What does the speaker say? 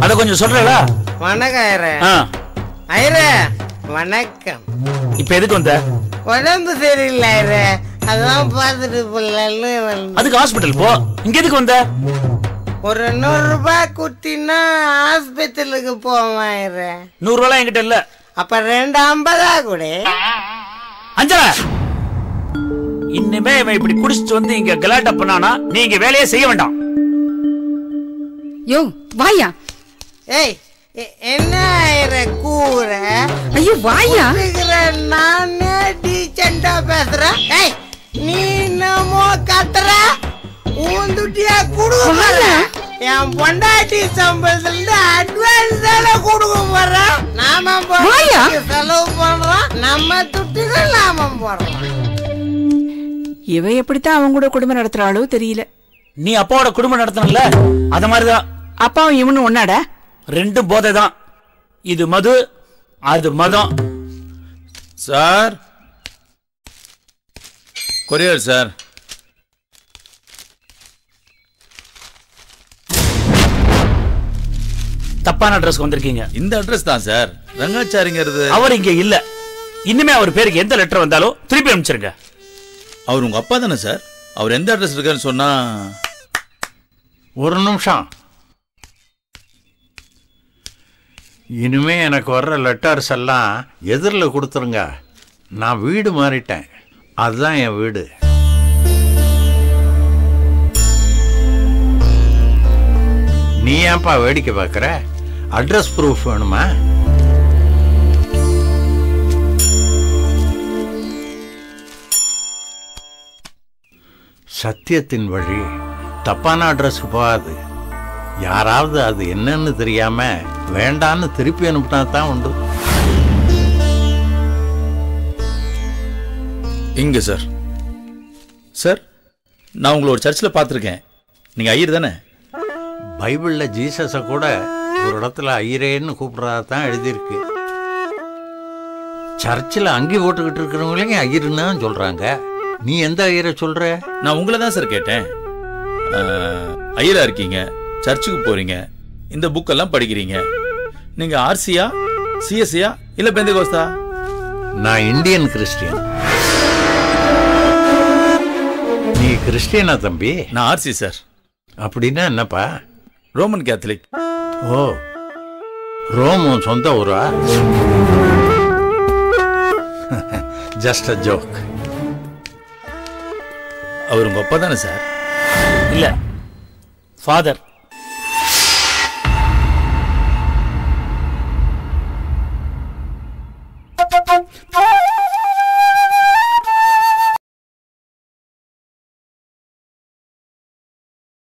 அத கொஞ்சம் சொல்றீங்களா? வணக்கம் ஐயரே. ஐயரே வணக்கம். இப்ப எதுக்கு வந்த? உடம்பு சரியில்லை ஐயரே, அதான் பார்த்துட்டு போலான்னு. அதுக்கு ஹாஸ்பிட்டல் போ. இங்க எதுக்கு வந்த? ஒரு 100 ரூபாய் குத்தினா ஆஸ்பத்திரிக்கு போவேன் ஐயரே. 100 ரூபாய் என்கிட்ட இல்ல. அப்ப 250 கூட. அஞ்சலா, இனிமே இவன் இப்படி குடிச்சிட்டு வந்து இங்க கலாட்டா பண்ணானா நீங்க வேலையே செய்ய வேண்டாம். யோ வாயா. ஏய் என்ன ஐயரே கூற? ஐயோ வாயா. நானே டீசெண்டா பேசுறேன். ஏய் நீ என்னமோ கத்துற? ஊந்துட்டியா குடுக்க? என் பொண்டாட்டி சம்பளத்துல அட்வான்ஸ் தானே கொடுக்க போறேன். நாம செலவு பண்றோம், நம்ம துட்டுகள் நாம போடுறோம். இவ எப்படித்தான் அவங்க கூட குடும்பம் நடத்துறாளோ தெரியல. நீ அப்பாவோட குடும்பம் நடத்தணும்ல, அத மாதிரிதான் அப்பாவும் இவனு ஒன்னாடா. ரெண்டும் போதை தான். இது மது, அது மதம். Sir courier sir. தப்பான அட்ரஸ்க்கு வந்திருக்கீங்க. இந்த அட்ரஸ் தான் சார். ரங்காச்சாரிங்கிறது அவர் இங்க இல்ல. இனிமே அவர் பேருக்கு எந்த லெட்டர் வந்தாலும் திருப்பி அனுப்பிச்சிருங்க. அவர் உங்க அப்பா தானே சார்? அவர் எந்த அட்ரஸ் இருக்காருன்னு சொன்னா. ஒரு நிமிஷம். இனிமே எனக்கு வர்ற லெட்டர்ஸ் எல்லாம் எதிரில் கொடுத்துருங்க. நான் வீடு மாறிட்டேன், அதுதான் என் வீடு. நீ ஏன்பா வேடிக்கை பார்க்குற? அட்ரஸ் ப்ரூஃப் வேணுமா? சத்தியத்தின் வழி தப்பான அட்ரஸ்க்கு போகாது. யாராவது அது என்னன்னு தெரியாம வேண்டான்னு திருப்பி அனுப்பினா தான் உண்டு. இங்க சார். சார் நான் உங்களை ஒரு சர்ச்சில் பார்த்துருக்கேன். நீங்க ஐயர் தானே? பைபிளில் ஜீசஸை கூட ஒரு இடத்துல ஐயரேன்னு கூப்பிட்றதா தான் எழுதியிருக்கு. சர்ச்சில் அங்கி போட்டுக்கிட்டு இருக்கிறவங்களையும் ஐயருன்னு தான் சொல்றாங்க. நீ எந்த ஐயரை சொல்ற? நான் உங்களை தான் சார் கேட்டேன். ஐயரா இருக்கீங்க, சர்ச்சுக்கு போறீங்க, இந்த புக்கெல்லாம் படிக்கிறீங்க. நீங்க ஆர்சியா, சிஎஸ்சியா இல்ல பெந்தேகோஸ்தா? நான் இந்தியன் கிறிஸ்டியன். நீ கிறிஸ்டியனா தம்பி? நான் ஆர்சி சார். அப்படின்னா என்னப்பா? Roman Catholic. ஓ, ரோமன் சொந்த ஊரா? Just a joke. அவர் உங்க அப்பா தானே சார்? இல்ல, ஃபாதர்.